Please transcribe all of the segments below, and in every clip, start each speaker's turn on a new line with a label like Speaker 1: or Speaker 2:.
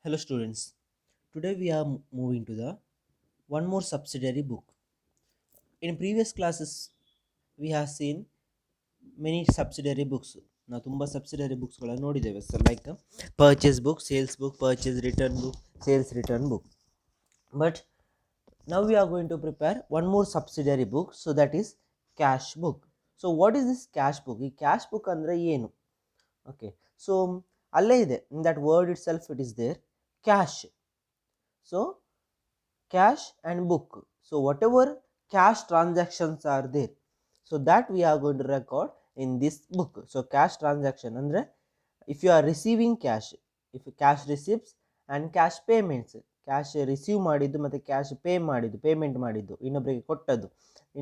Speaker 1: Hello students. Today we are moving to the one more subsidiary book. In previous classes we have seen many subsidiary books. ನಾವು ತುಂಬ subsidiary ಬುಕ್ಸ್ಗಳನ್ನು ನೋಡಿದ್ದೇವೆ sir, like purchase book, sales book, purchase return book, sales return book. But now we are going to prepare one more subsidiary book, so that is cash book. So what is this cash book? ಈ cash book ಅಂದರೆ ಏನು? Okay, so ಅಲ್ಲೇ ಇದೆ, in that word itself it is there, cash. So cash and book, so whatever cash transactions are there, so that we are going to record in this book. So cash transaction andre if you are receiving cash, if cash receipts and cash payments, cash receive ಮಾಡಿದ್ದು ಮತ್ತು cash pay ಮಾಡಿದ್ದು, payment ಮಾಡಿದ್ದು, ಇನ್ನೊಬ್ಬರಿಗೆ ಕೊಟ್ಟದ್ದು.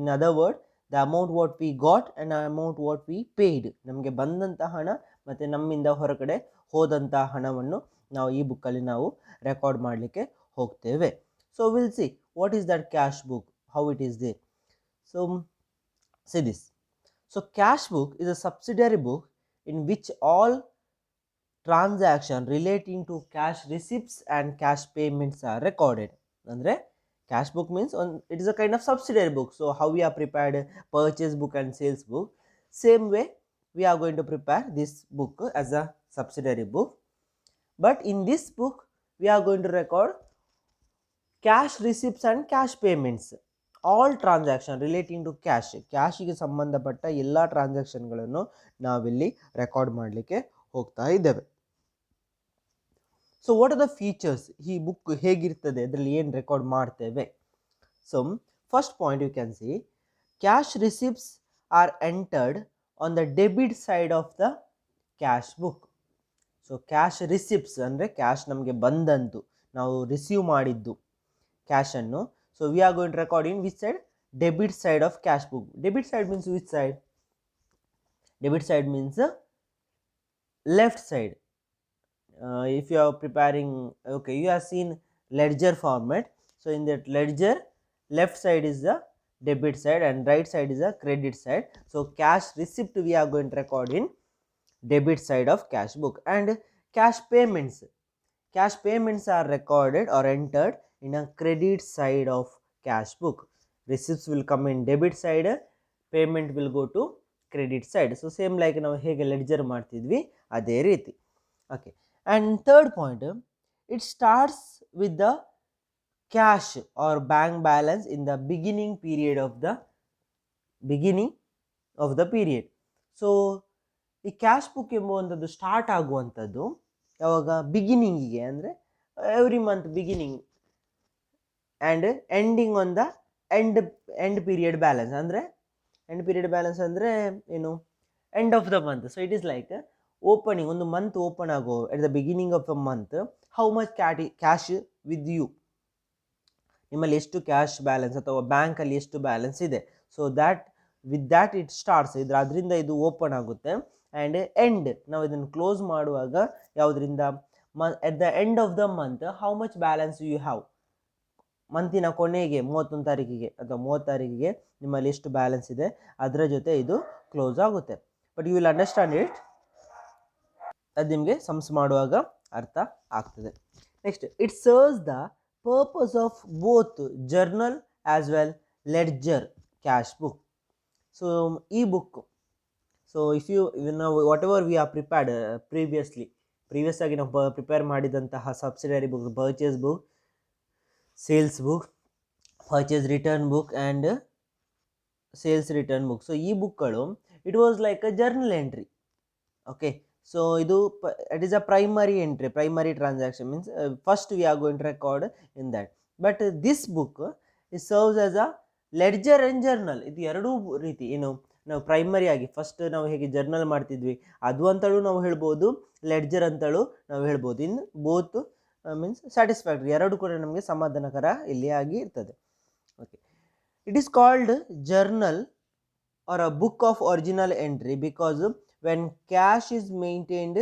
Speaker 1: in other word, the amount what we got and the amount what we paid, ನಮಗೆ ಬಂದಂಥ ಹಣ ಮತ್ತು ನಮ್ಮಿಂದ ಹೊರಗಡೆ ಹೋದಂಥ ಹಣವನ್ನು ನಾವು ಈ ಬುಕ್ಕಲ್ಲಿ ನಾವು ರೆಕಾರ್ಡ್ ಮಾಡಲಿಕ್ಕೆ ಹೋಗ್ತೇವೆ. So we'll see what is that cash book, how it is there. So see this. So cash book is a subsidiary book in which all transaction relating to cash receipts and cash payments are recorded. Andre cash book means it is a kind of subsidiary book. So how we are prepared purchase book and sales book, same way we are going to prepare this book as a subsidiary book. But in this book we are going to record cash receipts and cash payments, all transaction relating to cash, ಕ್ಯಾಶಿಗೆ ಸಂಬಂಧಪಟ್ಟ ಎಲ್ಲ ಟ್ರಾನ್ಸಾಕ್ಷನ್ಗಳನ್ನು ನಾವಿಲ್ಲಿ record ಮಾಡಲಿಕ್ಕೆ ಹೋಗ್ತಾ ಇದ್ದೇವೆ. So what are the features, ಈ book ಹೇಗಿರ್ತದೆ, ಅದರಲ್ಲಿ ಏನು ರೆಕಾರ್ಡ್ ಮಾಡ್ತೇವೆ? So first point you can see, cash receipts are entered on the debit side of the cash book. So cash receipts ಅಂದರೆ ಕ್ಯಾಶ್ ನಮಗೆ ಬಂದಂತು, ನಾವು ರಿಸೀವ್ ಮಾಡಿದ್ದು ಕ್ಯಾಶನ್ನು. So we are going to record in which side? Debit side of cash book. Debit side means which side? Debit side means left side. If you are preparing, okay, you have seen ledger format. So in that ledger, left side is the debit side and right side is the credit side. So cash receipt we are going to record in debit side of cash book. And cash payments, cash payments are recorded or entered in a credit side of cash book. Receipts will come in debit side, payment will go to credit side. So same like ನಾವು ಹೇಗೆ ledger ಮಾಡ್ತಿದ್ವಿ ಅದೇ ರೀತಿ. Okay, and third point, it starts with the cash or bank balance in the beginning of the period. So ಈ cash book ಎಂಬುವಂಥದ್ದು start ಆಗುವಂಥದ್ದು ಯಾವಾಗ? ಬಿಗಿನಿಂಗಿಗೆ, ಅಂದರೆ every month beginning and ending on the end period balance. ಅಂದರೆ end period balance ಅಂದರೆ ಏನು? End of the month. So it is like opening, ಒಂದು ಮಂತ್ ಓಪನ್ ಆಗೋ at the beginning of the month, how much cash with you, ನಿಮ್ಮಲ್ಲಿ ಎಷ್ಟು cash balance ಅಥವಾ ಬ್ಯಾಂಕಲ್ಲಿ ಎಷ್ಟು ಬ್ಯಾಲೆನ್ಸ್ ಇದೆ. So that with that it starts, ಅದರಿಂದ ಇದು ಓಪನ್ ಆಗುತ್ತೆ. ಆ್ಯಂಡ್ ಎಂಡ್, ನಾವು ಇದನ್ನು ಕ್ಲೋಸ್ ಮಾಡುವಾಗ ಯಾವುದರಿಂದ? At the end of the month how much balance you have, ಮಂತಿನ ಕೊನೆಗೆ 31 ತಾರೀಕಿಗೆ ಅಥವಾ 30 ತಾರೀಕಿಗೆ ನಿಮ್ಮಲ್ಲಿ ಎಷ್ಟು ಬ್ಯಾಲೆನ್ಸ್ ಇದೆ ಅದರ ಜೊತೆ ಇದು ಕ್ಲೋಸ್ ಆಗುತ್ತೆ. But you will understand it, ಅದು ನಿಮಗೆ ಸಮ್ಸ್ ಮಾಡುವಾಗ ಅರ್ಥ ಆಗ್ತದೆ. Next, it serves the purpose of both journal as well ledger cash book. So ಈ ಬುಕ್, ಸೊ ಇಫ್ ಯು ನಾವು whatever we are prepared previous ಆಗಿ ನಾವು ಪ್ರಿಪೇರ್ ಮಾಡಿದಂತಹ subsidiary book, purchase book, sales book, purchase return book and sales return book. So ಈ ಬುಕ್ಗಳು it was like a journal entry. Okay, so ಇದು it is a primary entry, primary transaction means first we are going to record in that. But this book it serves as a ledger and journal. ಇದು ಎರಡೂ ರೀತಿ, ಏನು ನಾವು primary ಆಗಿ first ನಾವು ಹೇಗೆ journal ಮಾಡ್ತಿದ್ವಿ ಅದು ಅಂತಲೂ ನಾವು ಹೇಳ್ಬೋದು, ಲೆಡ್ಜರ್ ಅಂತಲೂ ನಾವು ಹೇಳ್ಬೋದು. ಇನ್ ಬೋತ್ ಮೀನ್ಸ್ ಸ್ಯಾಟಿಸ್ಫ್ಯಾಕ್ಟ್ರಿ, ಎರಡು ಕೂಡ ನಮಗೆ ಸಮಾಧಾನಕರ ಇಲ್ಲಿ ಆಗಿ ಇರ್ತದೆ. Okay, it is called journal or a book of original entry because when cash is maintained,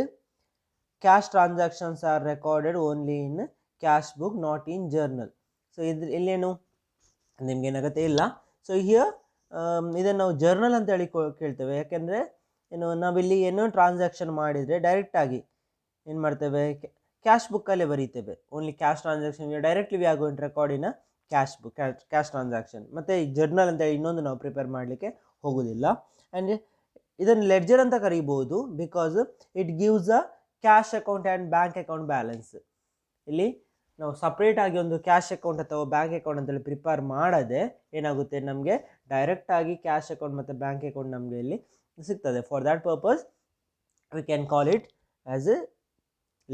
Speaker 1: cash transactions are recorded only in cash book, not in journal. So ಇಲ್ಲೇನು ನಿಮ್ಗೆ ಏನಾಗುತ್ತೆ ಇಲ್ಲ. ಸೊ ಹಿಯರ್ ಇದನ್ನು ನಾವು ಜರ್ನಲ್ ಅಂತ ಹೇಳಿ ಕೇಳ್ತೇವೆ. ಯಾಕೆಂದರೆ ಏನು, ನಾವಿಲ್ಲಿ ಏನೋ ಟ್ರಾನ್ಸಾಕ್ಷನ್ ಮಾಡಿದರೆ ಡೈರೆಕ್ಟಾಗಿ ಏನು ಮಾಡ್ತೇವೆ, ಕ್ಯಾಶ್ ಬುಕ್ಕಲ್ಲೇ ಬರೀತೇವೆ. Only cash transaction directly we are going to record in a cash book, cash transaction. ಮತ್ತು ಈ ಜರ್ನಲ್ ಅಂತೇಳಿ ಇನ್ನೊಂದು ನಾವು ಪ್ರಿಪೇರ್ ಮಾಡಲಿಕ್ಕೆ ಹೋಗೋದಿಲ್ಲ. ಆ್ಯಂಡ್ ಇದನ್ನು ಲೆಡ್ಜರ್ ಅಂತ ಕರೀಬೋದು, because it gives a cash account and bank account balance. ಇಲ್ಲಿ ನಾವು ಸಪ್ರೇಟಾಗಿ ಒಂದು ಕ್ಯಾಶ್ ಅಕೌಂಟ್ ಅಥವಾ ಬ್ಯಾಂಕ್ ಅಕೌಂಟ್ ಅಂತೇಳಿ ಪ್ರಿಪೇರ್ ಮಾಡದೆ ಏನಾಗುತ್ತೆ, ನಮಗೆ ಡೈರೆಕ್ಟಾಗಿ ಕ್ಯಾಶ್ ಅಕೌಂಟ್ ಮತ್ತು ಬ್ಯಾಂಕ್ ಅಕೌಂಟ್ ನಮಗೆ ಇಲ್ಲಿ ಸಿಗ್ತದೆ. For that purpose we can call it as a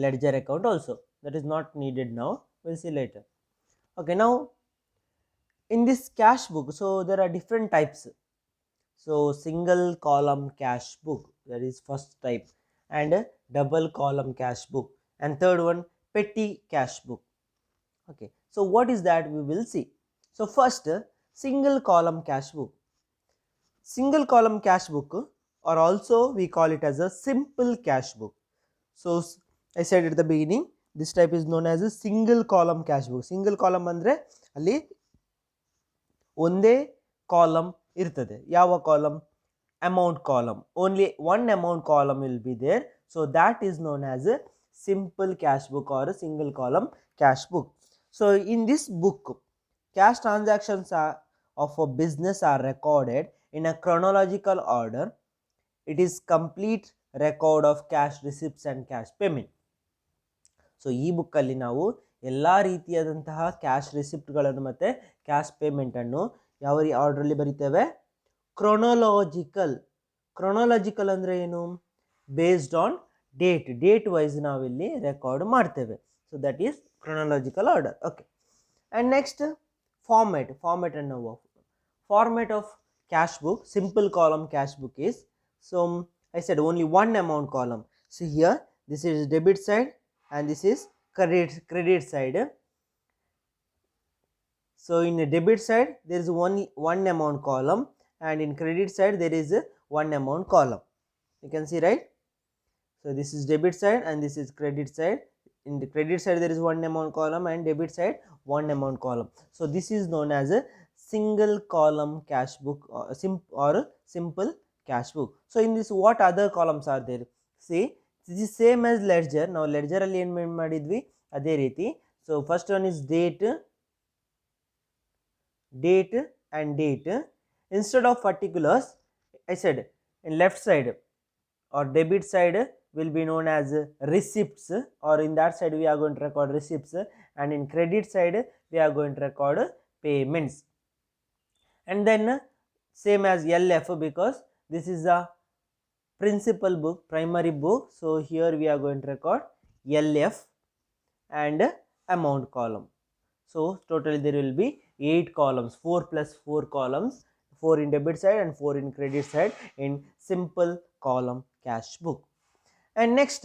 Speaker 1: ledger account also. That is not needed now, we'll see later. Okay, now in this cash book, so there are different types. So single column cash book, that is first type, and double column cash book, and third one petty cash book. Okay, so what is that we will see. So first, single column cash book. Single column cash book, or also we call it as a simple cash book. So I said at the beginning, this type is known as a single column cash book. Single column andre ಅಲ್ಲಿ ಒಂದೇ column ಇರ್ತದೆ. ಯಾವ column? Amount column. Only one amount column will be there. So that is known as a simple cash book or a single column cash book. So in this book, cash transactions of a business are recorded in a chronological order. It is complete record of cash receipts and cash payment. So ಈ ಬುಕ್ಕಲ್ಲಿ ನಾವು ಎಲ್ಲ ರೀತಿಯಾದಂತಹ cash ರಿಸಿಪ್ಟ್ಗಳನ್ನು ಮತ್ತು cash ಪೇಮೆಂಟನ್ನು ಯಾವ ಆರ್ಡ್ರಲ್ಲಿ ಬರಿತೇವೆ? Chronological ಅಂದರೆ ಏನು? ಬೇಸ್ಡ್ ಆನ್ ಡೇಟ್ ವೈಸ್ ನಾವಿಲ್ಲಿ ರೆಕಾರ್ಡ್ ಮಾಡ್ತೇವೆ. So that is chronological order. Okay, and next format ಅನ್ನೋ format of cash book, simple column cash book is, so I said only one amount column. So here this is debit side and this is credit side. So in the debit side there is one amount column, and in credit side there is one amount column. You can see, right? So this is debit side and this is credit side. In the credit side there is one amount column, and debit side one amount column. So this is known as a single column cash book, or simple cash book. So in this, what other columns are there? See, this is same as ledger. Now ledger alli ಏನು ಮಾಡಿದ್ವಿ ಅದೇ ರೀತಿ. So first one is date and date. Instead of particulars, I said in left side or debit side will be known as receipts, or in that side we are going to record receipts, and in credit side we are going to record payments. And then same as LF, because this is a principal book, primary book. So here we are going to record LF and amount column. So totally there will be 8 columns, 4 plus 4 columns, 4 in debit side and 4 in credit side in simple column cash book. And next,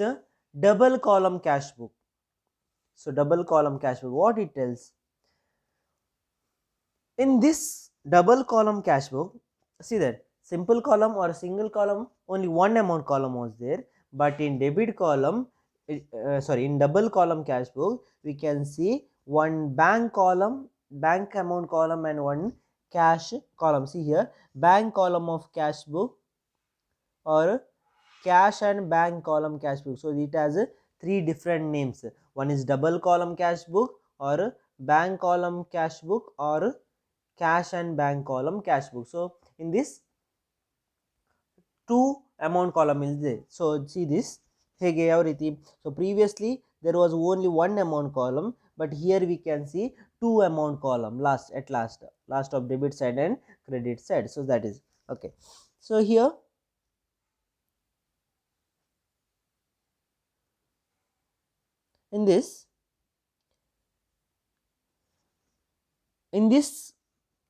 Speaker 1: double column cash book. So double column cash book, what it tells? In this double column cash book, see that simple column or single column, only one amount column was there, but in debit column, in double column cash book, we can see one bank column, bank amount column, and one cash column. See here, bank column of cash book or cash and bank column cash book. So it has 3 different names. One is double column cash book, or bank column cash book, or cash and bank column cash book. So in this 2 amount column is there. So see this hege yav riti. So previously there was only one amount column, but here we can see 2 amount column last of debit side and credit side. So that is okay. So here in this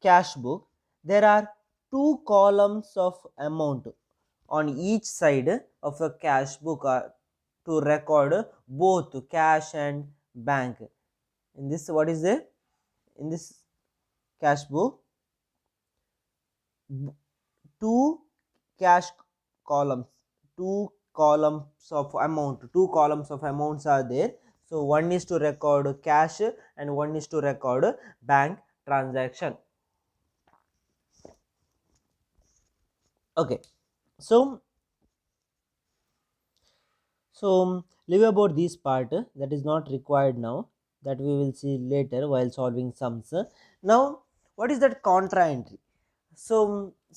Speaker 1: cash book there are 2 columns of amount on each side of a cash book to record both cash and bank. In this, what is there? In this cash book, 2 cash columns, 2 columns of amount, 2 columns of amounts are there. So one is to record cash and one is to record bank transaction. Okay, so So leave about this part, that is not required now, that we will see later while solving sums. Now what is that contra entry? So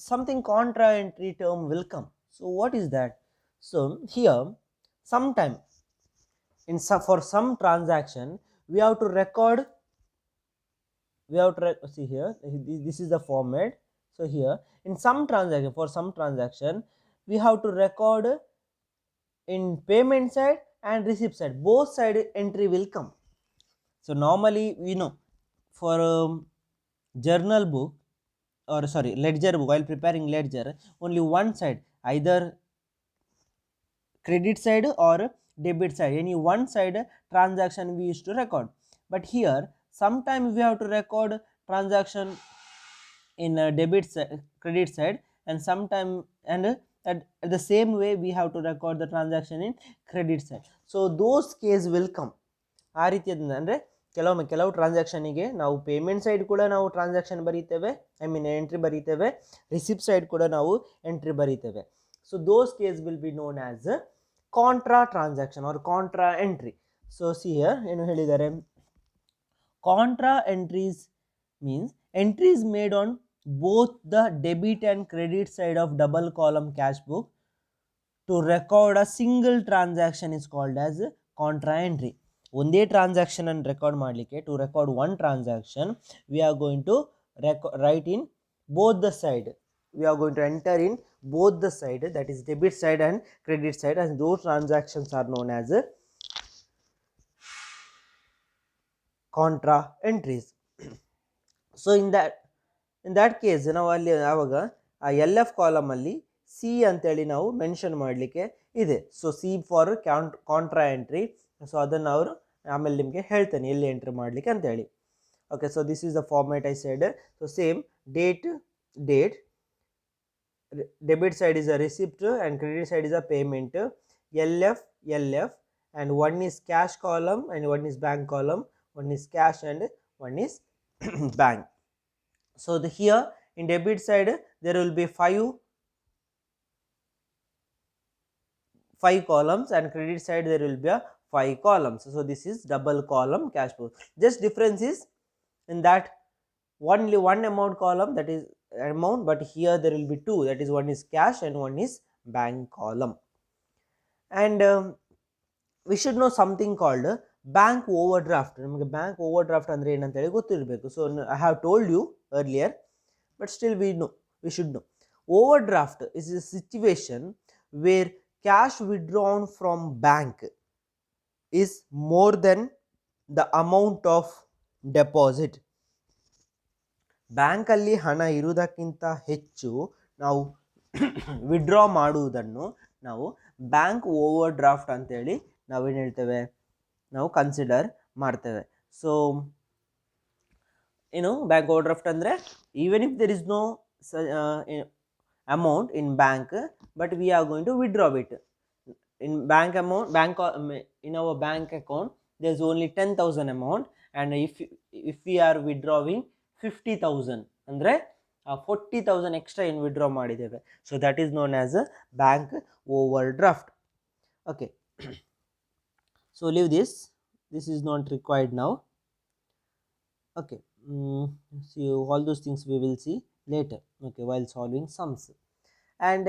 Speaker 1: something contra entry term will come. So what is that? So here sometime in some, for some transaction we have to record, see here, this is the format. So here in some transaction, for some transaction we have to record in payment side and receipt side, both side entry will come. So normally we know for journal book, or sorry, ledger book, while preparing ledger, only one side, either credit side or debit side, any one side transaction we used to record. But here sometimes we have to record transaction in debit side, credit side, and sometime, and at the same way we have to record the transaction in credit side. So those case will come. ಆ ರೀತಿಯಿಂದ ಅಂದರೆ ಕೆಲವು ಟ್ರಾನ್ಸಾಕ್ಷನಿಗೆ ನಾವು payment side ಕೂಡ ನಾವು transaction ಬರೀತೇವೆ, I mean entry ಬರೀತೇವೆ, receipt side ಕೂಡ ನಾವು ಎಂಟ್ರಿ ಬರೀತೇವೆ. So those case will be known as contra transaction or contra entry. So see here ಏನು ಹೇಳಿದ್ದಾರೆ, contra entries means entries made on both the debit and credit side of double column cash book to record a single transaction is called as contra entry. ಒಂದೇ transaction ಅನ್ನು record ಮಾಡಲಿಕ್ಕೆ, to record one transaction, we are going to write in both the side, we are going to enter in both the side, that is debit side and credit side, and those transactions are known as contra entries. So in that case ನಾವು ಅಲ್ಲಿ ಆವಾಗ ಆ L F ಕಾಲಮಲ್ಲಿ C ಅಂತೇಳಿ ನಾವು mention ಮಾಡಲಿಕ್ಕೆ ಇದೆ. So C for contra entry. So ಅದನ್ನು ಅವರು ಆಮೇಲೆ ನಿಮಗೆ ಹೇಳ್ತೇನೆ ಎಲ್ಲಿ ಎಂಟ್ರಿ ಮಾಡಲಿಕ್ಕೆ ಅಂತೇಳಿ. Okay, so this is the format I said. So same date, debit side is a receipt and credit side is a payment, L F, and one is cash column and one is bank column, one is cash and one is bank. So here in debit side there will be five columns, and credit side there will be a 5 columns. So this is double column cash flow. Just difference is in that only one amount column, that is amount, but here there will be two, that is one is cash and one is bank column. And we should know something called bank overdraft. ನಮಗೆ bank overdraft ಅಂದರೆ ಏನಂತೇಳಿ ಗೊತ್ತಿರಬೇಕು. So I have told you earlier, but still we should know. Overdraft is a situation where cash withdrawn from bank is more than the amount of deposit. ಬ್ಯಾಂಕಲ್ಲಿ ಹಣ ಇರುವುದಕ್ಕಿಂತ ಹೆಚ್ಚು ನಾವು withdraw ಮಾಡುವುದನ್ನು ನಾವು bank over draft ಅಂತೇಳಿ ನಾವೇನು ಹೇಳ್ತೇವೆ, ನಾವು ಕನ್ಸಿಡರ್ ಮಾಡ್ತೇವೆ. ಸೊ ಏನು ಬ್ಯಾಂಕ್ ಓವರ್ ಡ್ರಾಫ್ಟ್ ಅಂದರೆ, even if there is no amount in bank, but we are going to withdraw it. In bank amount, in our bank account there is only 10,000 amount, and if we are withdrawing 50,000 ಅಂದರೆ 40,000 extra ಏನು withdraw ಮಾಡಿದ್ದೇವೆ. So that is known as a bank over draft. Okay, so leave this is not required now. Okay, see all those things we will see later, okay, while solving sums. And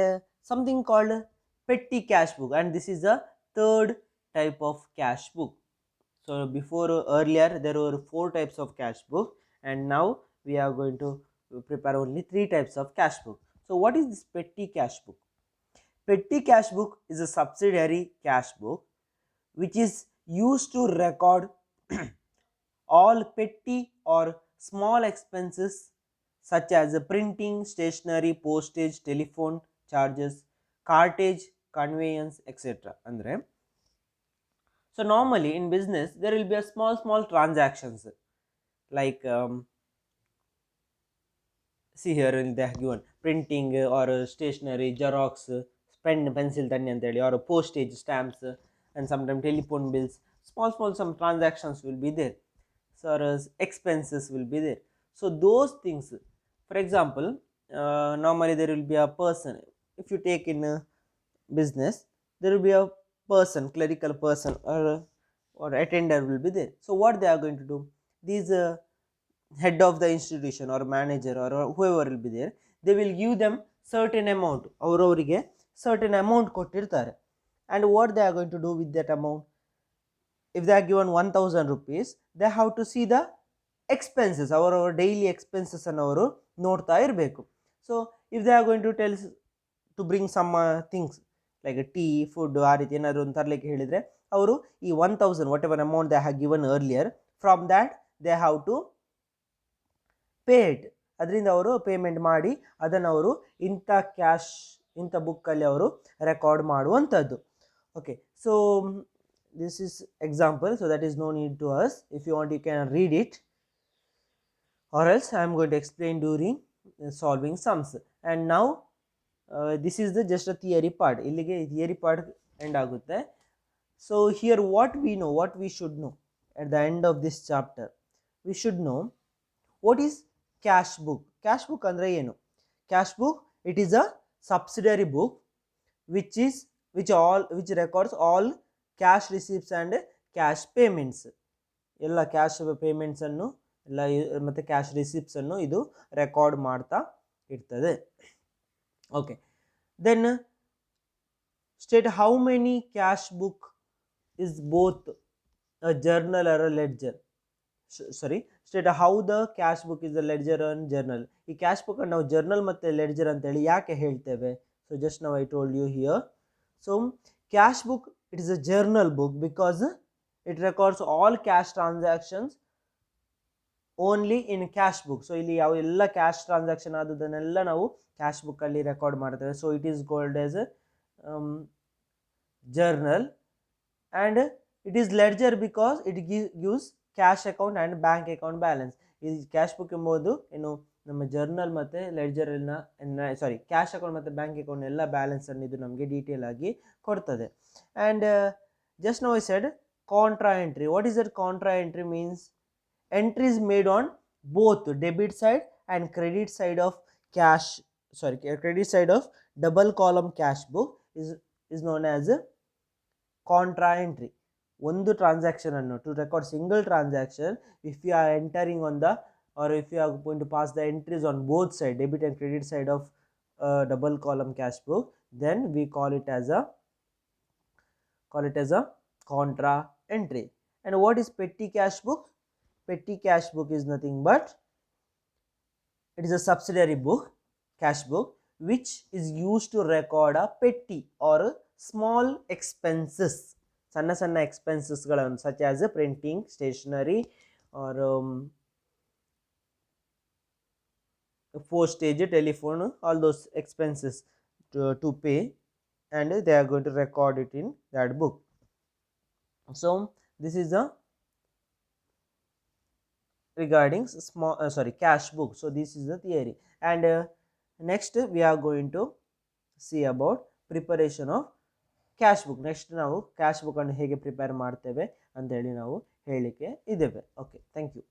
Speaker 1: something called petty cash book, and this is the third type of cash book. So before earlier there were 4 types of cash book, and now we are going to prepare only 3 types of cash book. So what is this petty cash book? Petty cash book is a subsidiary cash book which is used to record all petty or small expenses such as printing, stationery, postage, telephone charges, cartage, conveyance, etc. andre, so normally in business there will be a small transactions like see here they have given printing or stationery, xerox, pen, pencil tanni anteli, or postage, stamps, and sometimes telephone bills. Small some transactions will be there. So expenses will be there. So those things, for example, normally there will be a person, if you take in a business there will be a person, clerical person, or attender will be there. So what they are going to do, these head of the institution or manager or whoever will be there, they will give them certain amount, ಅವರವರಿಗೆ certain amount ಕೊಟ್ಟಿರ್ತಾರೆ. And what they are going to do with that amount, if they are given 1000 rupees, they have to see the expenses, our daily expenses and ಅವರು ನೋಡ್ತಾ ಇರಬೇಕು. So if they are going to tell to bring some things like a tea, food, ಆ ರೀತಿ ಏನಾದರೂ ಒಂದು ತರಲಿಕ್ಕೆ ಹೇಳಿದರೆ, ಅವರು ಈ 1000 whatever amount they have given earlier, from that they have to pay it. ಅದರಿಂದ ಅವರು ಪೇಮೆಂಟ್ ಮಾಡಿ ಅದನ್ನು ಅವರು ಇಂಥ ಕ್ಯಾಶ್, ಇಂಥ ಬುಕ್ಕಲ್ಲಿ ಅವರು ರೆಕಾರ್ಡ್ ಮಾಡುವಂಥದ್ದು. Okay, so this is example, so that is no need to us. If you want, you can read it, or else I am going to explain during solving sums. And now this is the just a theory part. Illige theory part end agutte. So here what we know, what we should know at the end of this chapter, we should know what is cash book. Cash book andre enu? Cash book, it is a subsidiary book which records all cash receipts and cash payments, ಎಲ್ಲ cash ಪೇಮೆಂಟ್ಸನ್ನು ಎಲ್ಲ ಮತ್ತು cash ರಿಸೀಪ್ಟ್ಸನ್ನು ಇದು record ಮಾಡ್ತಾ ಇರ್ತದೆ. Okay, then state how many cash book is both a journal or a ledger. Sorry, state how the cash book is a ledger on journal. ಈ cash ಬುಕ್ಕನ್ನು ನಾವು ಜರ್ನಲ್ ಮತ್ತು ಲೆಡ್ಜರ್ ಅಂತೇಳಿ ಯಾಕೆ ಹೇಳ್ತೇವೆ? ಸೊ ಜಸ್ಟ್ ನಾವು I told you here. So cash book, it is a journal book because it records all cash transactions only in cash book. So ಇಲ್ಲಿ ಯಾವ ಎಲ್ಲ ಕ್ಯಾಶ್ ಟ್ರಾನ್ಸಾಕ್ಷನ್ ಆದದನ್ನೆಲ್ಲ ನಾವು ಕ್ಯಾಶ್ ಬುಕ್ಕಲ್ಲಿ ರೆಕಾರ್ಡ್ ಮಾಡ್ತೇವೆ. So it is called as journal. And it is ledger because it gives cash account and bank account balance. ಈ cash book ಎಂಬುದು ಏನು ನಮ್ಮ ಜರ್ನಲ್ ಮತ್ತು ಲೆಡ್ಜರನ್ನ, ಸಾರಿ ಕ್ಯಾಶ್ ಅಕೌಂಟ್ ಮತ್ತು ಬ್ಯಾಂಕ್ ಅಕೌಂಟ್ ಎಲ್ಲ ಬ್ಯಾಲೆನ್ಸನ್ನು ಇದು ನಮಗೆ ಡೀಟೇಲ್ ಆಗಿ ಕೊಡ್ತದೆ. And just now I said contra entry. What is that contra entry means? Entries made on both debit side and credit side of cash, sorry, credit side of double column cash book is known as a contra entry. ಒಂದು transaction ಅನ್ನು, to record single transaction, if you are entering on the, or if you are going to pass the entries on both side, debit and credit side of double column cash book, then we call it as a contra entry. And what is petty cash book? Petty cash book is nothing but it is a subsidiary book, cash book, which is used to record a petty or small expenses, sanna expenses galannu, such as printing, stationery, or postage, telephone, all those expenses to pay, and they are going to record it in that book. So this is the regarding small cash book. So this is the theory. And next we are going to see about preparation of cash book. Next ನಾವು cash book ಅನ್ನು ಹೇಗೆ prepare ಮಾಡ್ತೇವೆ ಅಂತ ಹೇಳಿ ನಾವು ಹೇಳಿಕೆ ಇದ್ದೇವೆ. Okay, thank you.